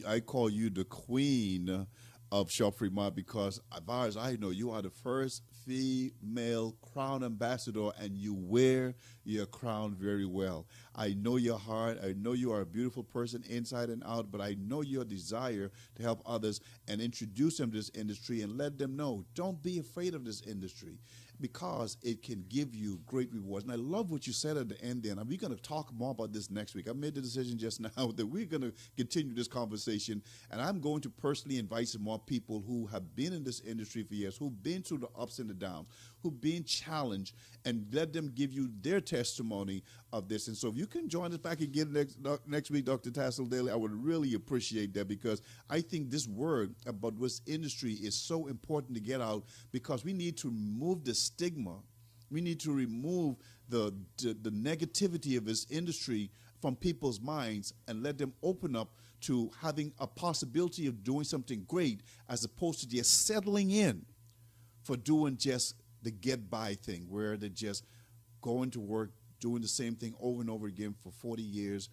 B: I call you the queen of Shop Fremont, because as far as I know, you are the first female crown ambassador, and you wear your crown very well. I know your heart. I know you are a beautiful person inside and out, but I know your desire to help others and introduce them to this industry and let them know, don't be afraid of this industry, because it can give you great rewards. And I love what you said at the end there, and we're going to talk more about this next week. I made the decision just now that we're going to continue this conversation, and I'm going to personally invite some more people who have been in this industry for years, who've been through the ups and the downs, who've been challenged, and let them give you their testimony of this. And so if you can join us back again next week, Dr. Tassel Daly, I would really appreciate that, because I think this word about this industry is so important to get out, because we need to remove the stigma. We need to remove the negativity of this industry from people's minds and let them open up to having a possibility of doing something great, as opposed to just settling in for doing just the get-by thing, where they're just going to work, doing the same thing over and over again for 40 years,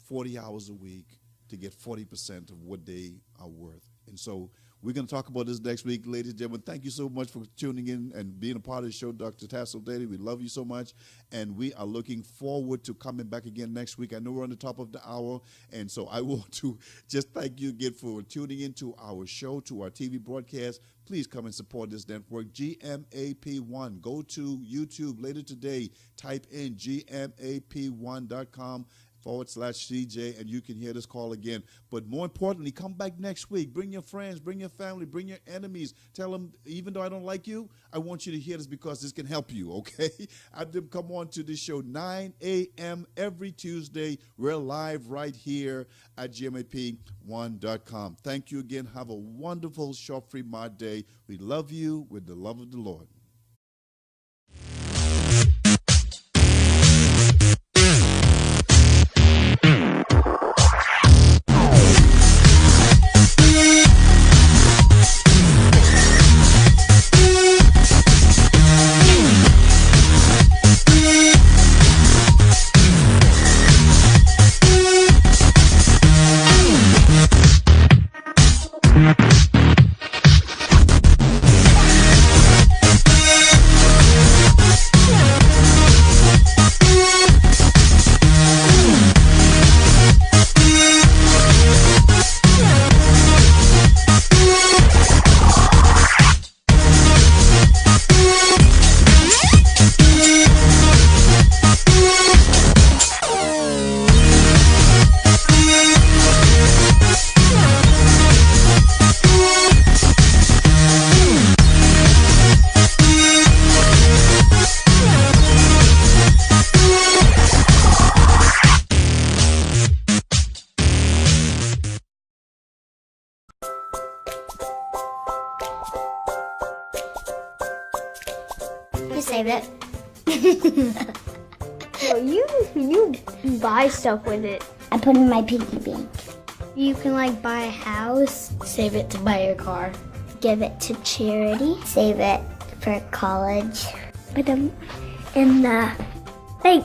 B: 40 hours a week to get 40% of what they are worth. And so we're going to talk about this next week, ladies and gentlemen. Thank you so much for tuning in and being a part of the show, Dr. Tassel Daly. We love you so much, and we are looking forward to coming back again next week. I know we're on the top of the hour, and so I want to just thank you again for tuning into our show, to our TV broadcast. Please come and support this network, GMAP1. Go to YouTube later today. Type in GMAP1.com. /CJ, and you can hear this call again. But more importantly, come back next week. Bring your friends, bring your family, bring your enemies. Tell them, even though I don't like you, I want you to hear this because this can help you, okay? Have them come on to this show 9 a.m. every Tuesday. We're live right here at GMAP1.com. Thank you again. Have a wonderful Short-Free Mart day. We love you with the love of the Lord.
C: You save it.
D: So you buy stuff with it.
C: I put it in my piggy bank.
D: You can like buy a house.
C: Save it to buy your car. Give it to charity. Save it for college. Put them in the bank.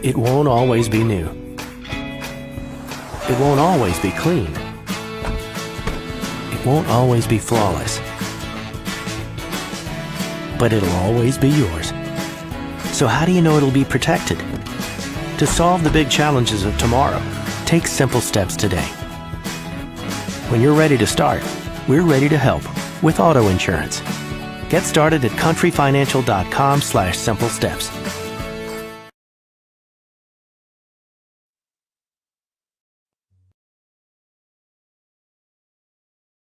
E: It won't always be new. It won't always be clean. It won't always be flawless. But it'll always be yours. So how do you know it'll be protected? To solve the big challenges of tomorrow, take simple steps today. When you're ready to start, we're ready to help with auto insurance. Get started at countryfinancial.com/simple steps.